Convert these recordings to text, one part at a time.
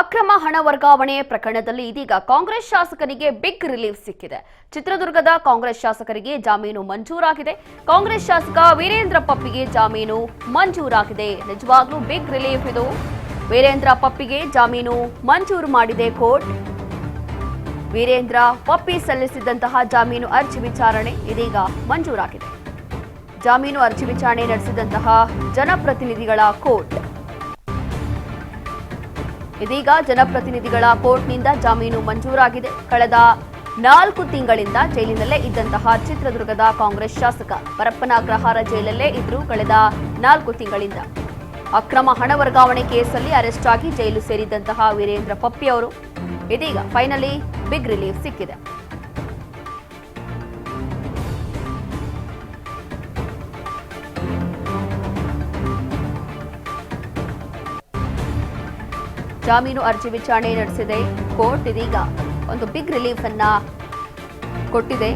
ಅಕ್ರಮ ಹಣ ವರ್ಗಾವಣೆ ಪ್ರಕರಣದಲ್ಲಿ ಇದೀಗ ಕಾಂಗ್ರೆಸ್ ಶಾಸಕರಿಗೆ ಬಿಗ್ ರಿಲೀಫ್ ಸಿಕ್ಕಿದೆ. ಚಿತ್ರದುರ್ಗದ ಕಾಂಗ್ರೆಸ್ ಶಾಸಕರಿಗೆ ಜಾಮೀನು ಮಂಜೂರಾಗಿದೆ. ಕಾಂಗ್ರೆಸ್ ಶಾಸಕ ವೀರೇಂದ್ರ ಪಪ್ಪಿಗೆ ಜಾಮೀನು ಮಂಜೂರಾಗಿದೆ. ನಿಜವಾಗ್ಲೂ ಬಿಗ್ ರಿಲೀಫ್ ಇದು. ವೀರೇಂದ್ರ ಪಪ್ಪಿಗೆ ಜಾಮೀನು ಮಂಜೂರು ಮಾಡಿದೆ ಕೋರ್ಟ್. ವೀರೇಂದ್ರ ಪಪ್ಪಿ ಸಲ್ಲಿಸಿದಂತಹ ಜಾಮೀನು ಅರ್ಜಿ ವಿಚಾರಣೆ ಇದೀಗ ಮಂಜೂರಾಗಿದೆ. ಜಾಮೀನು ಅರ್ಜಿ ವಿಚಾರಣೆ ನಡೆಸಿದಂತಹ ಜನಪ್ರತಿನಿಧಿಗಳ ಕೋರ್ಟ್ ಇದೀಗ ಜನಪ್ರತಿನಿಧಿಗಳ ಕೋರ್ಟ್ನಿಂದ ಜಾಮೀನು ಮಂಜೂರಾಗಿದೆ. ಕಳೆದ 4 ತಿಂಗಳಿಂದ ಜೈಲಿನಲ್ಲೇ ಇದ್ದಂತಹ ಚಿತ್ರದುರ್ಗದ ಕಾಂಗ್ರೆಸ್ ಶಾಸಕ ಪರಪ್ಪನ ಅಗ್ರಹಾರ ಜೈಲಲ್ಲೇ ಇದ್ರು. ಕಳೆದ 4 ತಿಂಗಳಿಂದ ಅಕ್ರಮ ಹಣ ವರ್ಗಾವಣೆ ಕೇಸಲ್ಲಿ ಅರೆಸ್ಟ್ ಆಗಿ ಜೈಲು ಸೇರಿದಂತಹ ವೀರೇಂದ್ರ ಪಪ್ಪಿ ಅವರು ಇದೀಗ ಫೈನಲಿ ಬಿಗ್ ರಿಲೀಫ್ ಸಿಕ್ಕಿದೆ. ಜಾಮೀನು ಅರ್ಜಿ ವಿಚಾರಣೆ ನಡೆಸಿದೆ ಕೋರ್ಟ್. ಇದೀಗ ಒಂದು ಬಿಗ್ ರಿಲೀಫ್ ಅನ್ನ ಕೊಟ್ಟಿದೆ.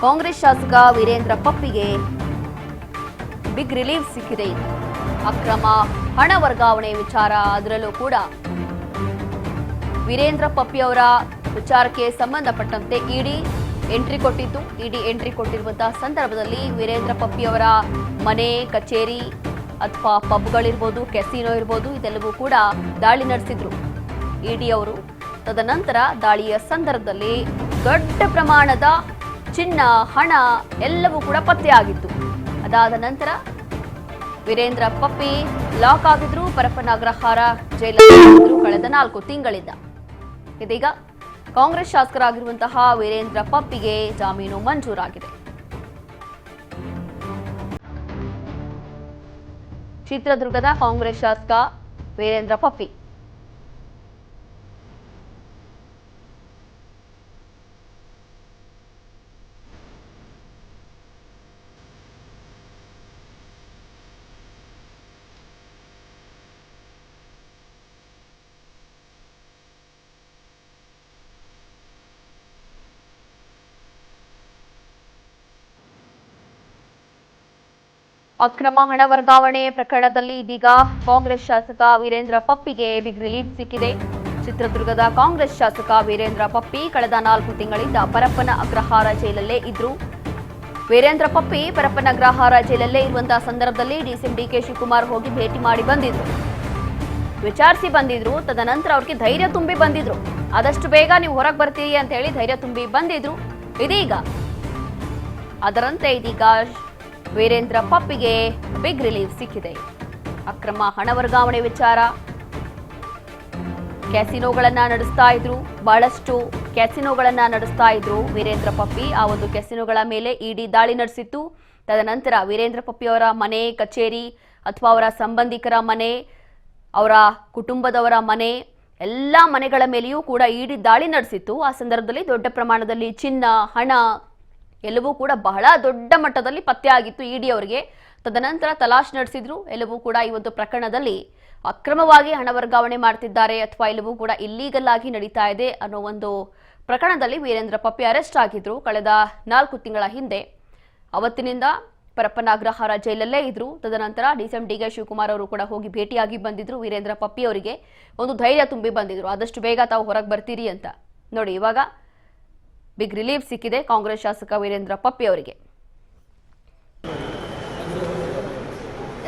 ಕಾಂಗ್ರೆಸ್ ಶಾಸಕ ವೀರೇಂದ್ರ ಪಪ್ಪಿಗೆ ಬಿಗ್ ರಿಲೀಫ್ ಸಿಕ್ಕಿದೆ. ಅಕ್ರಮ ಹಣ ವರ್ಗಾವಣೆ ವಿಚಾರ, ಅದರಲ್ಲೂ ಕೂಡ ವೀರೇಂದ್ರ ಪಪ್ಪಿ ಅವರ ವಿಚಾರಕ್ಕೆ ಸಂಬಂಧಪಟ್ಟಂತೆ ಇಡಿ ಎಂಟ್ರಿ ಕೊಟ್ಟಿತ್ತು. ಇಡಿ ಎಂಟ್ರಿ ಕೊಟ್ಟಿರುವಂತಹ ಸಂದರ್ಭದಲ್ಲಿ ವೀರೇಂದ್ರ ಪಪ್ಪಿ ಅವರ ಮನೆ, ಕಚೇರಿ ಅಥವಾ ಪಬ್ಗಳಿರ್ಬೋದು, ಕೆಸಿನೋ ಇರ್ಬೋದು, ಇದೆಲ್ಲವೂ ಕೂಡ ದಾಳಿ ನಡೆಸಿದ್ರು ಇಡಿ ಅವರು. ತದನಂತರ ದಾಳಿಯ ಸಂದರ್ಭದಲ್ಲಿ ದೊಡ್ಡ ಪ್ರಮಾಣದ ಚಿನ್ನ, ಹಣ ಎಲ್ಲವೂ ಕೂಡ ಪತ್ತೆಯಾಗಿತ್ತು. ಅದಾದ ನಂತರ ವೀರೇಂದ್ರ ಪಪ್ಪಿ ಲಾಕ್ ಆಗಿದ್ರು. ಪರಪ್ಪನ ಅಗ್ರಹಾರ ಜೈಲಿನಲ್ಲಿ ಕಳೆದ 4 ತಿಂಗಳಿಂದ. ಇದೀಗ ಕಾಂಗ್ರೆಸ್ ಶಾಸಕರಾಗಿರುವಂತಹ ವೀರೇಂದ್ರ ಪಪ್ಪಿಗೆ ಜಾಮೀನು ಮಂಜೂರಾಗಿದೆ. ಚಿತ್ರದುರ್ಗದ ಕಾಂಗ್ರೆಸ್ ಶಾಸಕ ವೀರೇಂದ್ರ ಪಪ್ಪಿ ಅಕ್ರಮ ಹಣ ವರ್ಗಾವಣೆ ಪ್ರಕರಣದಲ್ಲಿ ಇದೀಗ ಕಾಂಗ್ರೆಸ್ ಶಾಸಕ ವೀರೇಂದ್ರ ಪಪ್ಪಿಗೆ ಬಿಗ್ ರಿಲೀಫ್ ಸಿಕ್ಕಿದೆ. ಚಿತ್ರದುರ್ಗದ ಕಾಂಗ್ರೆಸ್ ಶಾಸಕ ವೀರೇಂದ್ರ ಪಪ್ಪಿ ಕಳೆದ 4 ತಿಂಗಳಿಂದ ಪರಪ್ಪನ ಅಗ್ರಹಾರ ಜೈಲಲ್ಲೇ ಇದ್ರು. ವೀರೇಂದ್ರ ಪಪ್ಪಿ ಪರಪ್ಪನ ಅಗ್ರಹಾರ ಜೈಲಲ್ಲೇ ಇರುವಂತಹ ಸಂದರ್ಭದಲ್ಲಿ ಡಿಸಿಎಂ ಡಿಕೆ ಶಿವಕುಮಾರ್ ಹೋಗಿ ಭೇಟಿ ಮಾಡಿ ಬಂದಿದ್ರು, ವಿಚಾರಿಸಿ ಬಂದಿದ್ರು. ತದನಂತರ ಅವ್ರಿಗೆ ಧೈರ್ಯ ತುಂಬಿ ಬಂದಿದ್ರು. ಆದಷ್ಟು ಬೇಗ ನೀವು ಹೊರಗೆ ಬರ್ತೀರಿ ಅಂತ ಹೇಳಿ ಧೈರ್ಯ ತುಂಬಿ ಬಂದಿದ್ರು. ಇದೀಗ ಅದರಂತೆ ಇದೀಗ ವೀರೇಂದ್ರ ಪಪ್ಪಿಗೆ ಬಿಗ್ ರಿಲೀಫ್ ಸಿಕ್ಕಿದೆ. ಅಕ್ರಮ ಹಣ ವರ್ಗಾವಣೆ ವಿಚಾರ, ಕ್ಯಾಸಿನೋಗಳನ್ನ ನಡೆಸ್ತಾ ಇದ್ರು, ಬಹಳಷ್ಟು ಕ್ಯಾಸಿನೋಗಳನ್ನ ನಡೆಸ್ತಾ ಇದ್ರು ವೀರೇಂದ್ರ ಪಪ್ಪಿ. ಆ ಒಂದು ಕ್ಯಾಸಿನೋಗಳ ಮೇಲೆ ಇಡಿ ದಾಳಿ ನಡೆಸಿತ್ತು. ತದನಂತರ ವೀರೇಂದ್ರ ಪಪ್ಪಿ ಅವರ ಮನೆ, ಕಚೇರಿ ಅಥವಾ ಅವರ ಸಂಬಂಧಿಕರ ಮನೆ, ಅವರ ಕುಟುಂಬದವರ ಮನೆ, ಎಲ್ಲ ಮನೆಗಳ ಮೇಲೆಯೂ ಕೂಡ ಇಡಿ ದಾಳಿ ನಡೆಸಿತ್ತು. ಆ ಸಂದರ್ಭದಲ್ಲಿ ದೊಡ್ಡ ಪ್ರಮಾಣದಲ್ಲಿ ಚಿನ್ನ, ಹಣ ಎಲ್ಲವೂ ಕೂಡ ಬಹಳ ದೊಡ್ಡ ಮಟ್ಟದಲ್ಲಿ ಪತ್ತೆ ಆಗಿತ್ತು ಇಡಿ ಅವರಿಗೆ. ತದನಂತರ ತಲಾಶ್ ನಡೆಸಿದ್ರು. ಎಲ್ಲವೂ ಕೂಡ ಈ ಒಂದು ಪ್ರಕರಣದಲ್ಲಿ ಅಕ್ರಮವಾಗಿ ಹಣ ವರ್ಗಾವಣೆ ಮಾಡ್ತಿದ್ದಾರೆ ಅಥವಾ ಎಲ್ಲವೂ ಕೂಡ ಇಲ್ಲೀಗಲ್ ಆಗಿ ನಡೀತಾ ಇದೆ ಅನ್ನೋ ಒಂದು ಪ್ರಕರಣದಲ್ಲಿ ವೀರೇಂದ್ರ ಪಪ್ಪಿ ಅರೆಸ್ಟ್ ಆಗಿದ್ರು ಕಳೆದ 4 ತಿಂಗಳ ಹಿಂದೆ. ಅವತ್ತಿನಿಂದ ಪರಪ್ಪನ ಅಗ್ರಹಾರ ಜೈಲಲ್ಲೇ ಇದ್ರು. ತದನಂತರ ಡಿಸಿಎಂ ಡಿಕೆ ಶಿವಕುಮಾರ್ ಅವರು ಕೂಡ ಹೋಗಿ ಭೇಟಿಯಾಗಿ ಬಂದಿದ್ರು. ವೀರೇಂದ್ರ ಪಪ್ಪಿ ಅವರಿಗೆ ಒಂದು ಧೈರ್ಯ ತುಂಬಿ ಬಂದಿದ್ರು, ಆದಷ್ಟು ಬೇಗ ತಾವು ಹೊರಗೆ ಬರ್ತೀರಿ ಅಂತ. ನೋಡಿ, ಇವಾಗ ಬಿಗ್ ರಿಲೀಫ್ ಸಿಕ್ಕಿದೆ ಕಾಂಗ್ರೆಸ್ ಶಾಸಕ ವೀರೇಂದ್ರ ಪಪ್ಪಿ ಅವರಿಗೆ.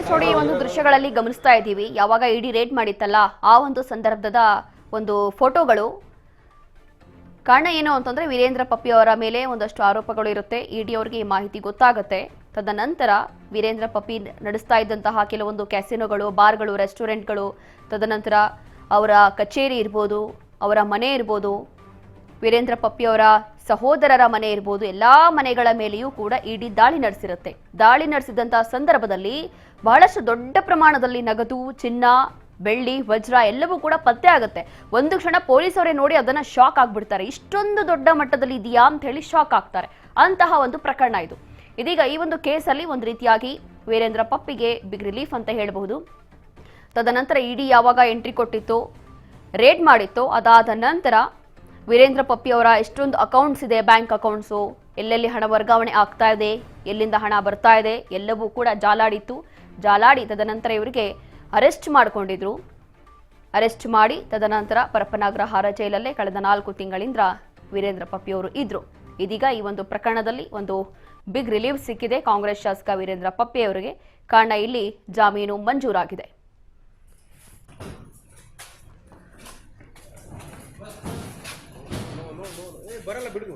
ನೋಡಿ, ಒಂದು ದೃಶ್ಯಗಳಲ್ಲಿ ಗಮನಿಸ್ತಾ ಇದ್ದೀವಿ, ಯಾವಾಗ ಇಡಿ ರೇಡ್ ಮಾಡಿತ್ತಲ್ಲ ಆ ಒಂದು ಸಂದರ್ಭದ ಒಂದು ಫೋಟೋಗಳು. ಕಾರಣ ಏನು ಅಂತಂದ್ರೆ ವೀರೇಂದ್ರ ಪಪ್ಪಿ ಅವರ ಮೇಲೆ ಒಂದಷ್ಟು ಆರೋಪಗಳು ಇರುತ್ತೆ. ಇಡಿ ಅವರಿಗೆ ಈ ಮಾಹಿತಿ ಗೊತ್ತಾಗುತ್ತೆ. ತದನಂತರ ವೀರೇಂದ್ರ ಪಪ್ಪಿ ನಡೆಸ್ತಾ ಇದ್ದಂತಹ ಕೆಲವೊಂದು ಕ್ಯಾಸಿನೋಗಳು, ಬಾರ್ಗಳು, ರೆಸ್ಟೋರೆಂಟ್ಗಳು, ತದನಂತರ ಅವರ ಕಚೇರಿ ಇರ್ಬೋದು, ಅವರ ಮನೆ ಇರ್ಬೋದು, ವೀರೇಂದ್ರ ಪಪ್ಪಿ ಅವರ ಸಹೋದರರ ಮನೆ ಇರ್ಬೋದು, ಎಲ್ಲಾ ಮನೆಗಳ ಮೇಲೆಯೂ ಕೂಡ ಇಡಿ ದಾಳಿ ನಡೆಸಿರುತ್ತೆ. ದಾಳಿ ನಡೆಸಿದಂತಹ ಸಂದರ್ಭದಲ್ಲಿ ಬಹಳಷ್ಟು ದೊಡ್ಡ ಪ್ರಮಾಣದಲ್ಲಿ ನಗದು, ಚಿನ್ನ, ಬೆಳ್ಳಿ, ವಜ್ರ ಎಲ್ಲವೂ ಕೂಡ ಪತ್ತೆ ಆಗುತ್ತೆ. ಒಂದು ಕ್ಷಣ ಪೊಲೀಸರೇ ನೋಡಿ ಅದನ್ನ ಶಾಕ್ ಆಗ್ಬಿಡ್ತಾರೆ. ಇಷ್ಟೊಂದು ದೊಡ್ಡ ಮಟ್ಟದಲ್ಲಿ ಇದೆಯಾ ಅಂತ ಹೇಳಿ ಶಾಕ್ ಆಗ್ತಾರೆ. ಅಂತಹ ಒಂದು ಪ್ರಕರಣ ಇದು. ಇದೀಗ ಈ ಒಂದು ಕೇಸಲ್ಲಿ ಒಂದು ರೀತಿಯಾಗಿ ವೀರೇಂದ್ರ ಪಪ್ಪಿಗೆ ಬಿಗ್ ರಿಲೀಫ್ ಅಂತ ಹೇಳಬಹುದು. ತದನಂತರ ಇಡಿ ಯಾವಾಗ ಎಂಟ್ರಿ ಕೊಟ್ಟಿತ್ತು, ರೇಡ್ ಮಾಡಿತ್ತು, ಅದಾದ ನಂತರ ವೀರೇಂದ್ರ ಪಪ್ಪಿ ಅವರ ಎಷ್ಟೊಂದು ಅಕೌಂಟ್ಸ್ ಇದೆ, ಬ್ಯಾಂಕ್ ಅಕೌಂಟ್ಸು, ಎಲ್ಲೆಲ್ಲಿ ಹಣ ವರ್ಗಾವಣೆ ಆಗ್ತಾ ಇದೆ, ಎಲ್ಲಿಂದ ಹಣ ಬರ್ತಾ ಇದೆ, ಎಲ್ಲವೂ ಕೂಡ ಜಾಲಾಡಿತ್ತು. ಜಾಲಾಡಿ ತದನಂತರ ಇವರಿಗೆ ಅರೆಸ್ಟ್ ಮಾಡಿಕೊಂಡಿದ್ರು. ಅರೆಸ್ಟ್ ಮಾಡಿ ತದನಂತರ ಪರಪ್ಪನಾಗ್ರಹಾರ ಜೈಲಲ್ಲೇ ಕಳೆದ 4 ತಿಂಗಳಿಂದ ವೀರೇಂದ್ರ ಪಪ್ಪಿ ಅವರು ಇದ್ರು. ಇದೀಗ ಈ ಒಂದು ಪ್ರಕರಣದಲ್ಲಿ ಒಂದು ಬಿಗ್ ರಿಲೀಫ್ ಸಿಕ್ಕಿದೆ ಕಾಂಗ್ರೆಸ್ ಶಾಸಕ ವೀರೇಂದ್ರ ಪಪ್ಪಿ ಅವರಿಗೆ. ಕಾರಣ ಇಲ್ಲಿ ಜಾಮೀನು ಮಂಜೂರಾಗಿದೆ. ಬರಲ್ಲ ಬಿಡು.